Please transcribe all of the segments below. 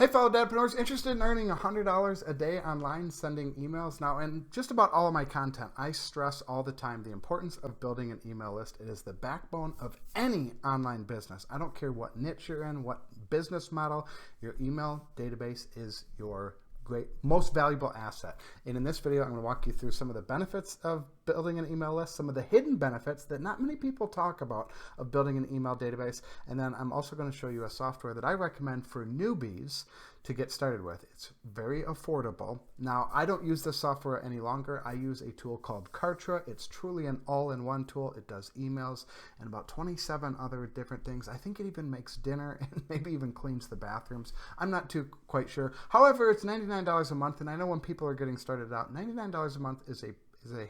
Hey, fellow dadpreneurs, interested in earning $100 a day online sending emails? Now, in just about all of my content, I stress all the time the importance of building an email list. It is the backbone of any online business. I don't care what niche you're in, what business model, your email database is your most valuable asset. And in this video, I'm going to walk you through some of the benefits of building an email list, some of the hidden benefits that not many people talk about of building an email database. And then I'm also going to show you a software that I recommend for newbies to get started with. It's very affordable. Now, I don't use this software any longer. I use a tool called Kartra. It's truly an all-in-one tool. It does emails and about 27 other different things. I think it even makes dinner and maybe even cleans the bathrooms. I'm not too quite sure. However, it's $99 a month, and I know when people are getting started out, $99 a month is a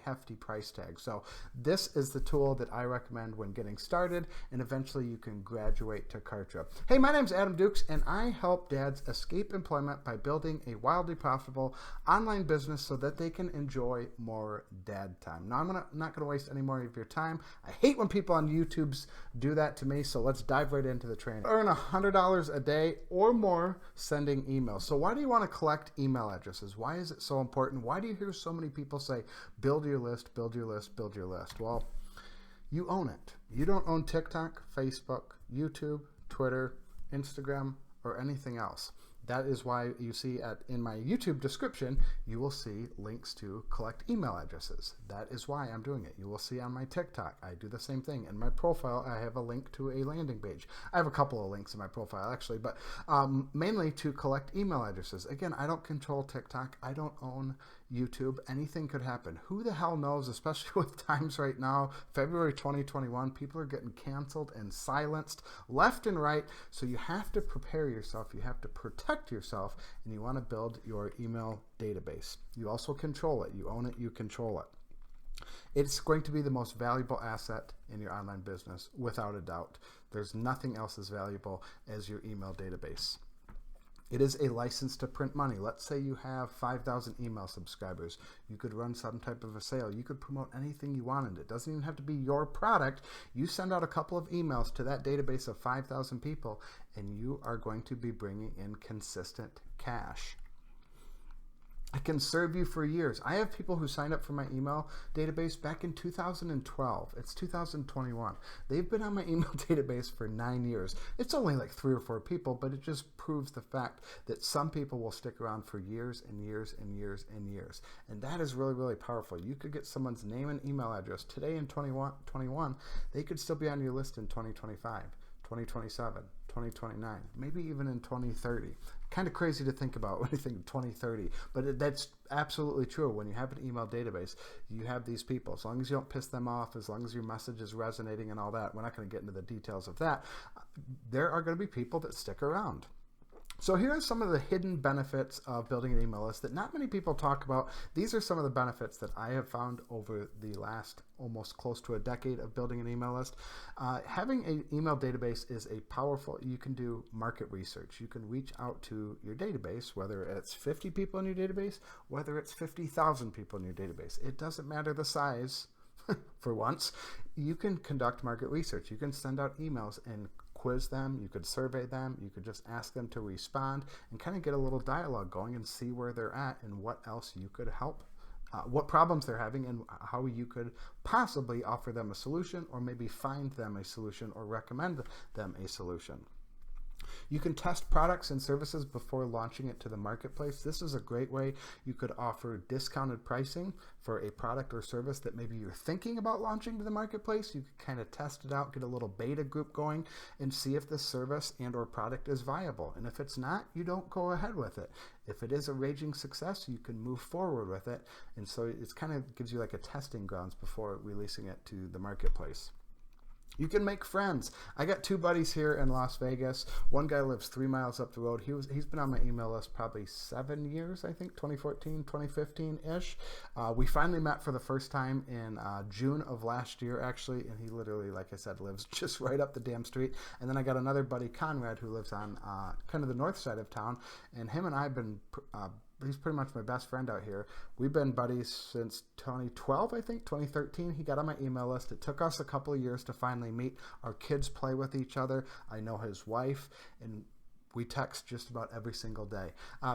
hefty price tag. So this is the tool that I recommend when getting started, and eventually you can graduate to Kartra. Hey, my name's Adam Dukes, and I help dads escape employment by building a wildly profitable online business so that they can enjoy more dad time. Now, I'm not gonna waste any more of your time. I hate when people on YouTubes do that to me, so let's dive right into the training. Earn $100 a day or more sending emails. So why do you want to collect email addresses? Why is it so important? Why do you hear so many people say, build your list, build your list, build your list? Well, you own it. You don't own TikTok, Facebook, YouTube, Twitter, Instagram, or anything else. That is why you see in my YouTube description, you will see links to collect email addresses. That is why I'm doing it. You will see on my TikTok, I do the same thing. In my profile, I have a link to a landing page. I have a couple of links in my profile, actually, but mainly to collect email addresses. Again, I don't control TikTok. I don't own YouTube. Anything could happen. Who the hell knows, especially with times right now, February 2021, people are getting canceled and silenced left and right. So you have to prepare yourself. You have to protect yourself, and you want to build your email database. You also control it. You own it. You control it. It's going to be the most valuable asset in your online business, without a doubt. There's nothing else as valuable as your email database. It is a license to print money. Let's say you have 5,000 email subscribers. You could run some type of a sale. You could promote anything you wanted. It doesn't even have to be your product. You send out a couple of emails to that database of 5,000 people, and you are going to be bringing in consistent cash. It can serve you for years. I have people who signed up for my email database back in 2012. It's 2021. They've been on my email database for 9 years. It's only like 3 or 4 people, but it just proves the fact that some people will stick around for years and years and years and years. And that is really, really powerful. You could get someone's name and email address today in 2021. They could still be on your list in 2025, 2027, 2029, maybe even in 2030. Kind of crazy to think about when you think 2030, but that's absolutely true. When you have an email database, you have these people. As long as you don't piss them off, as long as your message is resonating and all that, we're not going to get into the details of that. There are going to be people that stick around. So here are some of the hidden benefits of building an email list that not many people talk about. These are some of the benefits that I have found over the last almost close to a decade of building an email list. Having an email database is a powerful, you can do market research. You can reach out to your database, whether it's 50 people in your database, whether it's 50,000 people in your database. It doesn't matter the size. For once, you can conduct market research. You can send out emails and quiz them, you could survey them, you could just ask them to respond and kind of get a little dialogue going and see where they're at and what else you could help, what problems they're having, and how you could possibly offer them a solution, or maybe find them a solution or recommend them a solution. You can test products and services before launching it to the marketplace. This is a great way. You could offer discounted pricing for a product or service that maybe you're thinking about launching to the marketplace. You could kind of test it out, get a little beta group going, and see if this service and or product is viable. And if it's not, you don't go ahead with it. If it is a raging success, you can move forward with it. And so it's kind of gives you like a testing grounds before releasing it to the marketplace. You can make friends. I got 2 buddies here in Las Vegas. One guy lives 3 miles up the road. He's been on my email list probably 7 years, I think, 2014, 2015-ish. We finally met for the first time in June of last year, actually, and he literally, like I said, lives just right up the damn street. And then I got another buddy, Conrad, who lives on kind of the north side of town, and him and I have been he's pretty much my best friend out here. We've been buddies since 2012, I think, 2013. He got on my email list. It took us a couple of years to finally meet. Our kids play with each other. I know his wife, and We text just about every single day.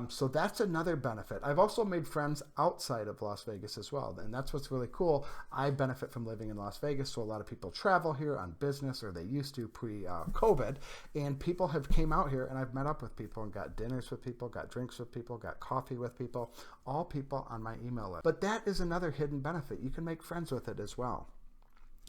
So that's another benefit. I've also made friends outside of Las Vegas as well. And that's what's really cool. I benefit from living in Las Vegas. So a lot of people travel here on business, or they used to pre-COVID. And people have came out here, and I've met up with people and got dinners with people, got drinks with people, got coffee with people, all people on my email list. But that is another hidden benefit. You can make friends with it as well.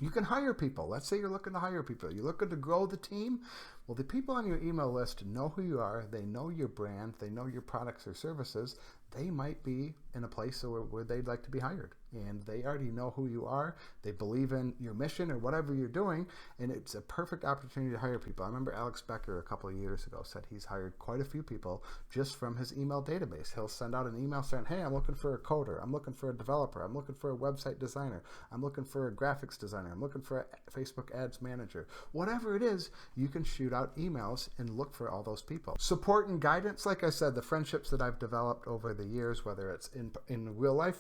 You can hire people. Let's say you're looking to hire people. You're looking to grow the team. Well, the people on your email list know who you are. They know your brand. They know your products or services. They might be in a place where they'd like to be hired. And they already know who you are. They believe in your mission or whatever you're doing. And it's a perfect opportunity to hire people. I remember Alex Becker a couple of years ago said he's hired quite a few people just from his email database. He'll send out an email saying, hey, I'm looking for a coder. I'm looking for a developer. I'm looking for a website designer. I'm looking for a graphics designer. I'm looking for a Facebook ads manager. Whatever it is, you can shoot out emails and look for all those people. Support and guidance, like I said, the friendships that I've developed over the years, whether it's in real life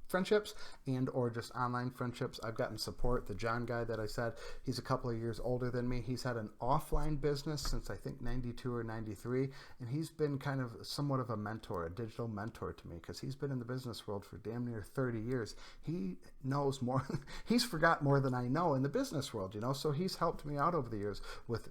friendships and or just online friendships. I've gotten support. The John guy that I said, he's a couple of years older than me. He's had an offline business since I think 92 or 93, and he's been kind of somewhat of a mentor, a digital mentor to me, because he's been in the business world for damn near 30 years. He knows more. He's forgot more than I know in the business world, so he's helped me out over the years with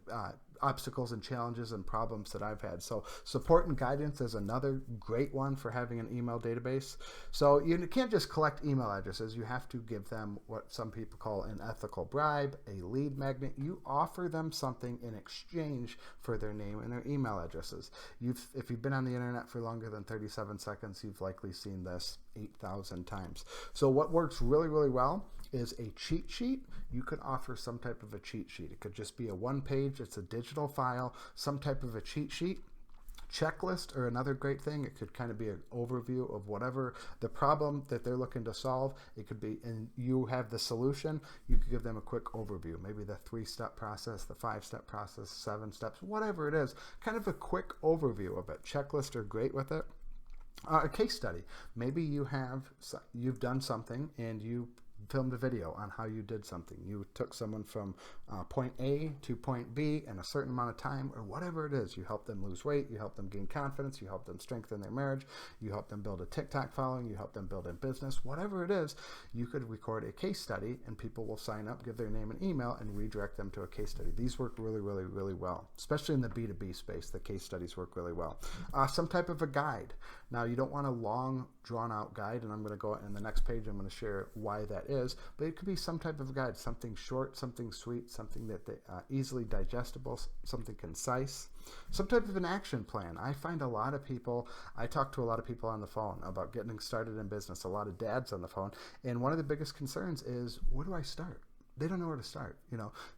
obstacles and challenges and problems that I've had. So support and guidance is another great one for having an email database. So you can't just collect email addresses. You have to give them what some people call an ethical bribe, a lead magnet. You offer them something in exchange for their name and their email addresses. If you've been on the internet for longer than 37 seconds, you've likely seen this 8,000 times. So what works really, really well is a cheat sheet. You could offer some type of a cheat sheet. It could just be a one page, it's a digital file, some type of a cheat sheet. Checklist or another great thing. It could kind of be an overview of whatever the problem that they're looking to solve. It could be, and you have the solution. You could give them a quick overview, maybe the 3-step process, the 5-step process, 7 steps, whatever it is, kind of a quick overview of it. Checklists are great with it. A case study. Maybe you've done something and you filmed a video on how you did something. You took someone from point A to point B in a certain amount of time, or whatever it is. You help them lose weight, you help them gain confidence, you help them strengthen their marriage, you help them build a TikTok following, you help them build a business, whatever it is. You could record a case study and people will sign up, give their name and email, and redirect them to a case study. These work really, really, really well, especially in the B2B space. The case studies work really well. Some type of a guide. Now, you don't want a long, drawn-out guide, and I'm going to go in the next page, I'm going to share why that is, but it could be some type of guide, something short, something sweet, something that easily digestible, something concise, some type of an action plan. I find a lot of people, I talk to a lot of people on the phone about getting started in business, a lot of dads on the phone, and one of the biggest concerns is, where do I start? They don't know where to start.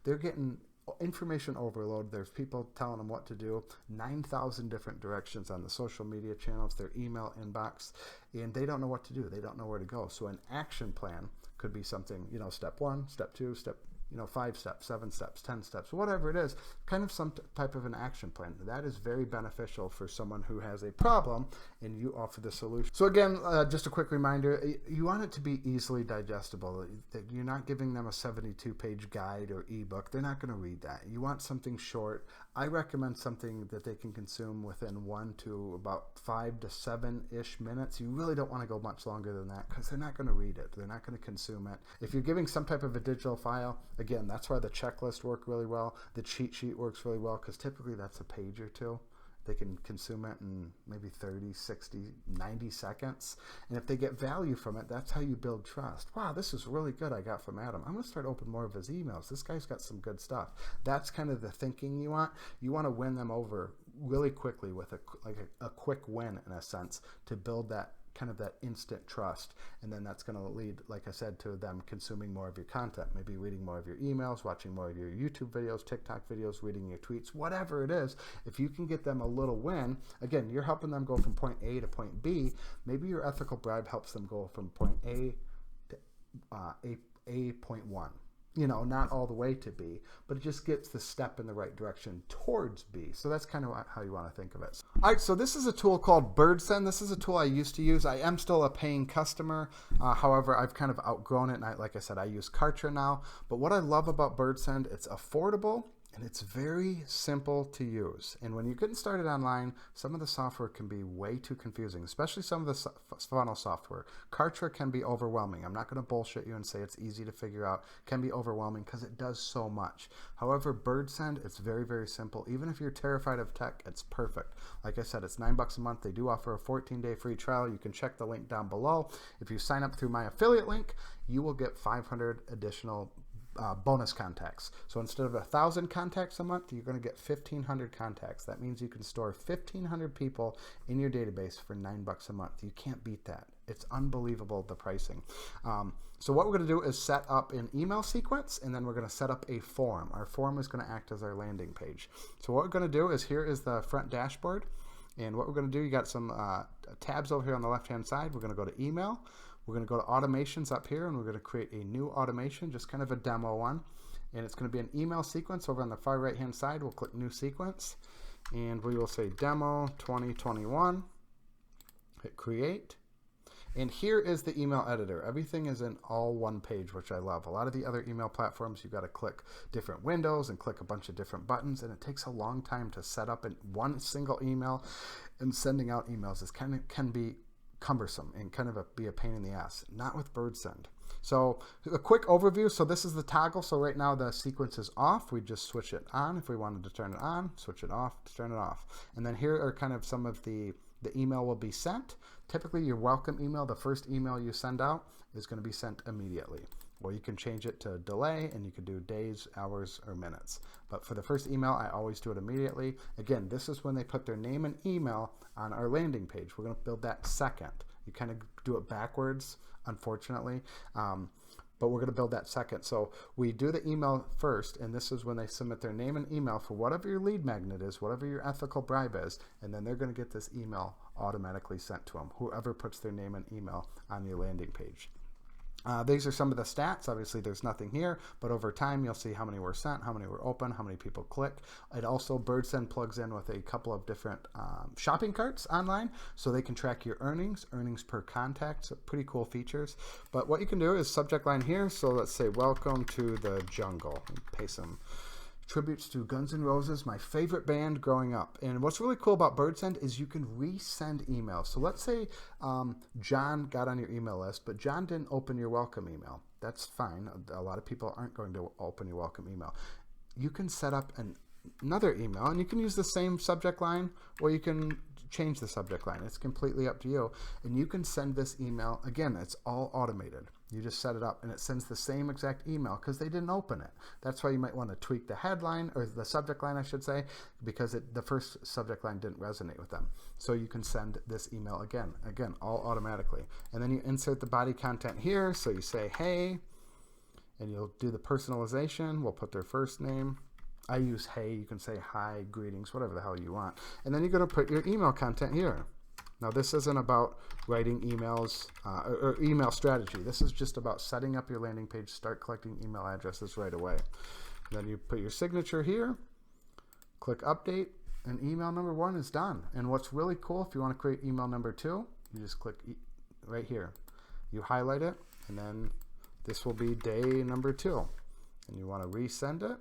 They're getting information overload. There's people telling them what to do, 9,000 different directions on the social media channels, their email inbox, and they don't know what to do. They don't know where to go. So an action plan could be something, step 1, step 2, step 5 steps, 7 steps, 10 steps, whatever it is, kind of some type of an action plan. That is very beneficial for someone who has a problem and you offer the solution. So again, just a quick reminder, you want it to be easily digestible. You're not giving them a 72-page guide or ebook. They're not going to read that. You want something short. I recommend something that they can consume within 1 to about 5 to 7-ish minutes. You really don't want to go much longer than that because they're not going to read it. They're not going to consume it. If you're giving some type of a digital file, again, that's why the checklist work really well. The cheat sheet works really well because typically that's a page or two. They can consume it in maybe 30, 60, 90 seconds. And if they get value from it, that's how you build trust. Wow, this is really good I got from Adam. I'm going to start opening more of his emails. This guy's got some good stuff. That's kind of the thinking you want. You want to win them over really quickly with a quick win, in a sense, to build that kind of that instant trust. And then that's going to lead, like I said, to them consuming more of your content, maybe reading more of your emails, watching more of your YouTube videos, TikTok videos, reading your tweets, whatever it is. If you can get them a little win, again, you're helping them go from point A to point B. Maybe your ethical bribe helps them go from point A to A.1. Not all the way to B, but it just gets the step in the right direction towards B. So that's kind of how you want to think of it. All right, so this is a tool called Birdsend. This is a tool I used to use. I am still a paying customer. However, I've kind of outgrown it. And like I said, I use Kartra now. But what I love about Birdsend, it's affordable. And it's very simple to use. And when you're getting started online, some of the software can be way too confusing, especially some of the funnel software. Kartra can be overwhelming. I'm not going to bullshit you and say it's easy to figure out. It can be overwhelming because it does so much. However, Birdsend, it's very, very simple. Even if you're terrified of tech, it's perfect. Like I said, it's $9 a month. They do offer a 14-day free trial. You can check the link down below. If you sign up through my affiliate link, you will get 500 additional bonus contacts. So instead of 1,000 contacts a month, you're going to get 1,500 contacts. That means you can store 1,500 people in your database for $9 a month. You can't beat that. It's unbelievable, the pricing. So what we're going to do is set up an email sequence, and then we're going to set up a form. Our form is going to act as our landing page. So what we're going to do is, here is the front dashboard. And what we're going to do, you got some tabs over here on the left-hand side. We're going to go to email. We're going to go to automations up here, and we're going to create a new automation, just kind of a demo one. And it's going to be an email sequence over on the far right-hand side. We'll click new sequence, and we will say demo 2021. Hit create. And here is the email editor. Everything is in all one page, which I love. A lot of the other email platforms, you've got to click different windows and click a bunch of different buttons, and it takes a long time to set up in one single email, and sending out emails can be cumbersome and kind of be a pain in the ass. Not with Birdsend. So a quick overview. So this is the toggle. So right now the sequence is off. We just switch it on. If we wanted to turn it on, switch it off, turn it off. And then here are kind of some of the email will be sent. Typically your welcome email, the first email you send out, is going to be sent immediately. Or you can change it to delay, and you can do days, hours, or minutes. But for the first email, I always do it immediately. Again, this is when they put their name and email on our landing page. We're going to build that second. You kind of do it backwards, unfortunately. But we're going to build that second. So we do the email first, and this is when they submit their name and email for whatever your lead magnet is, whatever your ethical bribe is, and then they're going to get this email automatically sent to them, whoever puts their name and email on your landing page. These are some of the stats. Obviously, there's nothing here, but over time, you'll see how many were sent, how many were open, how many people clicked. It also, Birdsend plugs in with a couple of different shopping carts online, so they can track your earnings per contact. So pretty cool features. But what you can do is subject line here. So let's say, welcome to the jungle. Pay some tributes to Guns N' Roses, my favorite band growing up. And what's really cool about Birdsend is you can resend emails. So let's say John got on your email list, but John didn't open your welcome email. That's fine. A lot of people aren't going to open your welcome email. You can set up another email, and you can use the same subject line, or you can change the subject line. It's completely up to you. And you can send this email. Again, it's all automated. You just set it up, and it sends the same exact email because they didn't open it. That's why you might want to tweak the headline, or the subject line, I should say, because the first subject line didn't resonate with them. So you can send this email again, all automatically. And then you insert the body content here. So you say, hey, and you'll do the personalization. We'll put their first name. I use hey. You can say hi, greetings, whatever the hell you want. And then you're going to put your email content here. Now, this isn't about writing emails or email strategy. This is just about setting up your landing page, start collecting email addresses right away. And then you put your signature here, click update, and email number 1 is done. And what's really cool, if you want to create email number 2, you just click right here. You highlight it, and then this will be day number 2. And you want to resend it.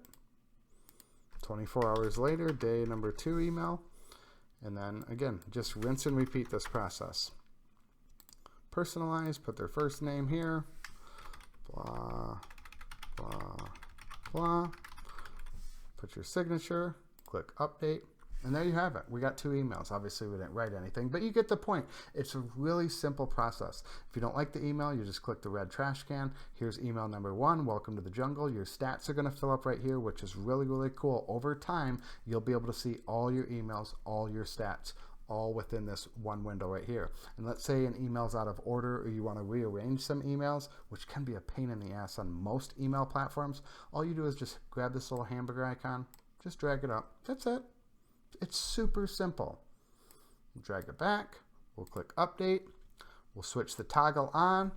24 hours later, day number 2 email. And then, again, just rinse and repeat this process. Personalize, put their first name here. Blah, blah, blah. Put your signature, click update, and there you have it. We got 2 emails. Obviously, we didn't write anything, but you get the point. It's a really simple process. If you don't like the email, you just click the red trash can. Here's email number 1, welcome to the jungle. Your stats are going to fill up right here, which is really, really cool. Over time, you'll be able to see all your emails, all your stats, all within this one window right here. And let's say an email's out of order, or you want to rearrange some emails, which can be a pain in the ass on most email platforms. All you do is just grab this little hamburger icon, just drag it up. That's it. It's super simple. Drag it back. We'll click update. We'll switch the toggle on,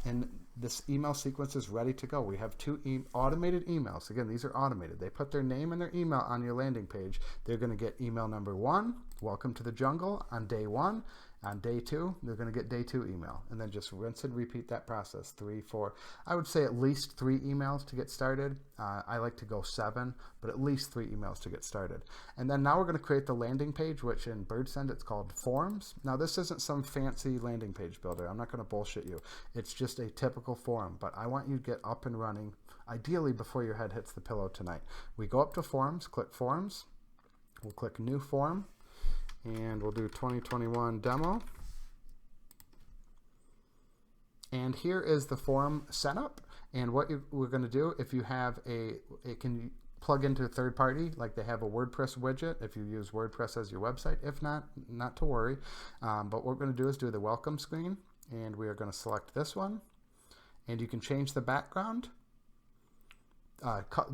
and this email sequence is ready to go. We have 2 automated emails. Again, these are automated. They put their name and their email on your landing page. They're going to get email number 1, welcome to the jungle, on day 1. On day 2, they're going to get day 2 email, and then just rinse and repeat that process. 3, 4, I would say at least 3 emails to get started. I like to go 7, but at least 3 emails to get started. And then now we're going to create the landing page, which in Birdsend it's called forms. Now this isn't some fancy landing page builder. I'm not going to bullshit you. It's just a typical form, but I want you to get up and running, ideally before your head hits the pillow tonight. We go up to forms, click forms, we'll click new form, and we'll do 2021 demo. And here is the form setup. And what we're going to do, if you have it can plug into a third party, like they have a WordPress widget if you use WordPress as your website. If not, not to worry. But what we're going to do is do the welcome screen, and we are going to select this one. And you can change the background,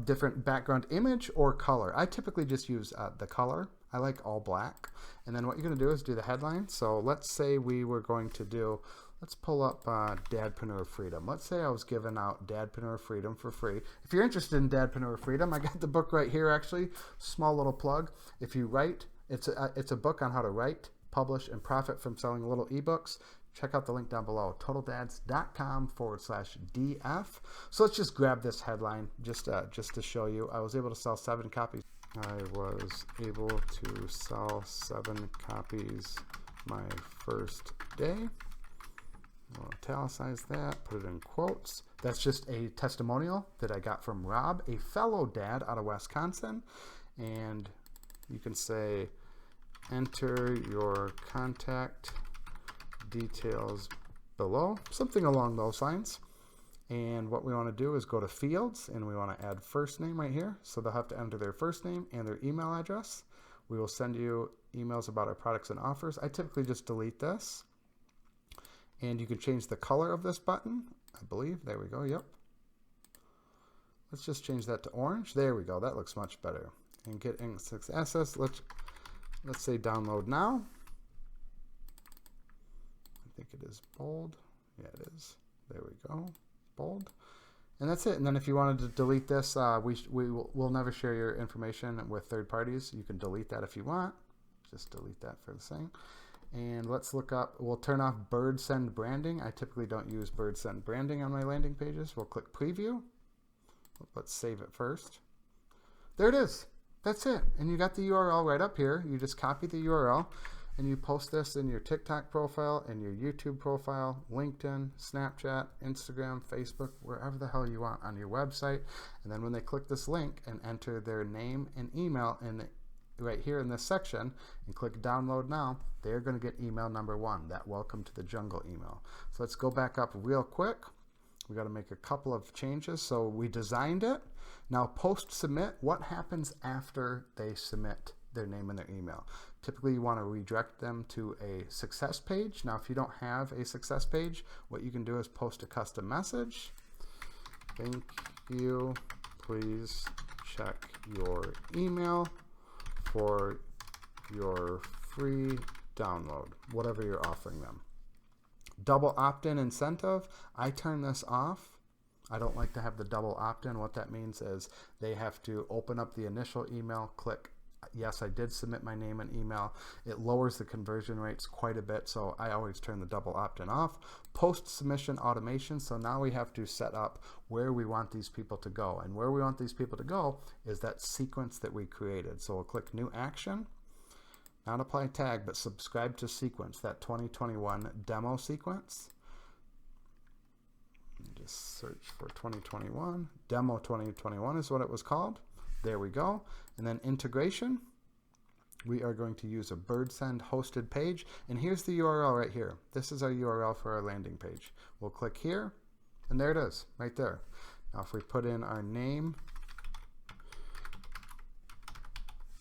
different background image or color. I typically just use the color. I like all black. And then what you're going to do is do the headline. So let's say we were going to do, let's pull up Dadpreneur Freedom. Let's say I was giving out Dadpreneur Freedom for free. If you're interested in Dadpreneur Freedom, I got the book right here actually. Small little plug. If you write, it's a book on how to write, publish, and profit from selling little ebooks. Check out the link down below, totaldads.com/DF. So let's just grab this headline just to show you. I was able to sell 7 copies. I was able to sell 7 copies my first day. I'll italicize that, put it in quotes. That's just a testimonial that I got from Rob, a fellow dad out of Wisconsin. And you can say, enter your contact details below, something along those lines. And what we want to do is go to fields, and we want to add first name right here. So they'll have to enter their first name and their email address. We will send you emails about our products and offers. I typically just delete this. And you can change the color of this button, I believe. There we go, yep. Let's just change that to orange. There we go, that looks much better. And get access, let's say download now. I think it is bold. Yeah, it is. There we go. Bold. And that's it. And then if you wanted to delete this, we'll never share your information with third parties. You can delete that if you want. Just delete that for the same. And let's look up, we'll turn off Birdsend branding. I typically don't use Birdsend branding on my landing pages. We'll click preview. Let's save it first. There it is. That's it. And you got the URL right up here. You just copy the URL and you post this in your TikTok profile, in your YouTube profile, LinkedIn, Snapchat, Instagram, Facebook, wherever the hell you want on your website. And then when they click this link and enter their name and email right here in this section and click download now, they're going to get email number 1, that welcome to the jungle email. So let's go back up real quick. We got to make a couple of changes. So we designed it. Now post submit, what happens after they submit their name and their email? Typically you want to redirect them to a success page. Now if you don't have a success page, what you can do is post a custom message. Thank you, please check your email for your free download, whatever you're offering them. Double opt-in incentive, I turn this off. I don't like to have the double opt-in. What that means is they have to open up the initial email, click yes, I did submit my name and email. It lowers the conversion rates quite a bit, so I always turn the double opt-in off. Post-submission automation, so now we have to set up where we want these people to go. And where we want these people to go is that sequence that we created. So we'll click new action, not apply tag, but subscribe to sequence, that 2021 demo sequence. Just search for 2021. Demo 2021 is what it was called. There we go. And then integration, we are going to use a Birdsend hosted page. And here's the URL right here. This is our URL for our landing page. We'll click here, and there it is, right there. Now if we put in our name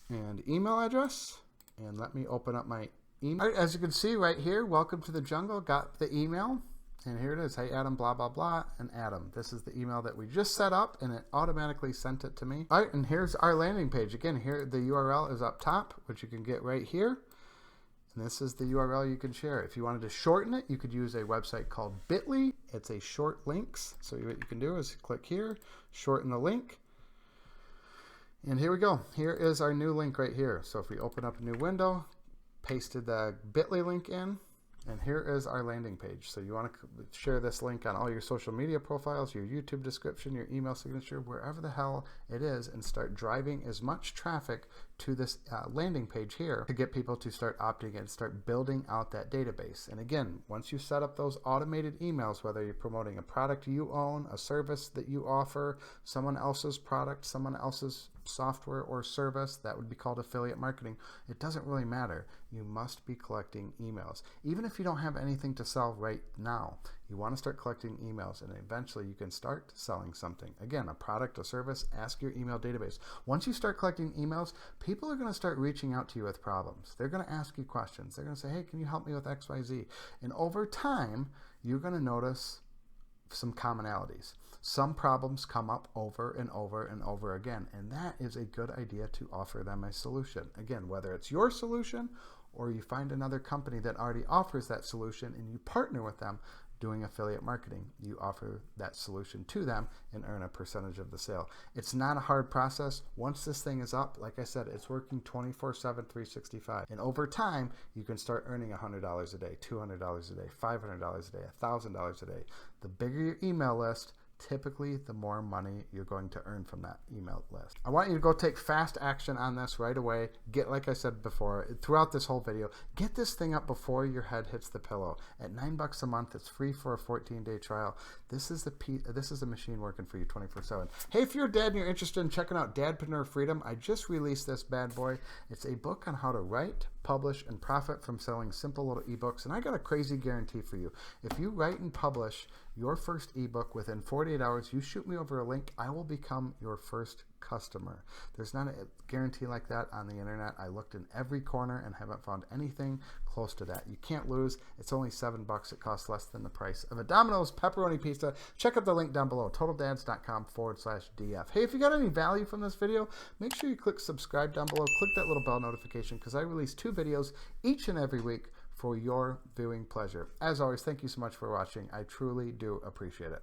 and email address, and let me open up my email. All right, as you can see right here, welcome to the jungle, got the email. And here it is, hey Adam, blah, blah, blah, and Adam. This is the email that we just set up, and it automatically sent it to me. All right, and here's our landing page. Again, here the URL is up top, which you can get right here. And this is the URL you can share. If you wanted to shorten it, you could use a website called Bitly. It's a short links. So what you can do is click here, shorten the link. And here we go. Here is our new link right here. So if we open up a new window, pasted the Bitly link in, And here is our landing page. So you want to share this link on all your social media profiles, your YouTube description, your email signature, wherever the hell it is, and start driving as much traffic to this landing page here to get people to start opting in, start building out that database. And again, once you set up those automated emails, whether you're promoting a product you own, a service that you offer, someone else's product, someone else's software or service, that would be called affiliate marketing. It doesn't really matter. You must be collecting emails. Even if you don't have anything to sell right now, you want to start collecting emails, and eventually you can start selling something. Again, a product, a service, ask your email database. Once you start collecting emails, people are going to start reaching out to you with problems. They're going to ask you questions. They're going to say, hey, can you help me with XYZ? And over time, you're going to notice some commonalities. Some problems come up over and over and over again, and that is a good idea to offer them a solution. Again, whether it's your solution or you find another company that already offers that solution and you partner with them doing affiliate marketing, you offer that solution to them and earn a percentage of the sale. It's not a hard process. Once this thing is up, like I said, it's working 24/7, 365. And over time, you can start earning $100 a day, $200 a day, $500 a day, $1,000 a day. The bigger your email list, typically the more money you're going to earn from that email list. I want you to go take fast action on this right away. Get, like I said before, throughout this whole video, get this thing up before your head hits the pillow. At $9 a month, it's free for a 14-day trial. This is a machine working for you 24/7. Hey, if you're a dad and you're interested in checking out Dadpreneur Freedom, I just released this bad boy. It's a book on how to write, publish, and profit from selling simple little ebooks, and I got a crazy guarantee for you. If you write and publish your first ebook within 48 hours, you shoot me over a link, I will become your first customer. There's not a guarantee like that on the internet. I looked in every corner and haven't found anything close to that. You can't lose. It's only $7. It costs less than the price of a Domino's pepperoni pizza. Check out the link down below, totaldads.com/DF. Hey, if you got any value from this video, make sure you click subscribe down below. Click that little bell notification because I release 2 videos each and every week for your viewing pleasure. As always, thank you so much for watching. I truly do appreciate it.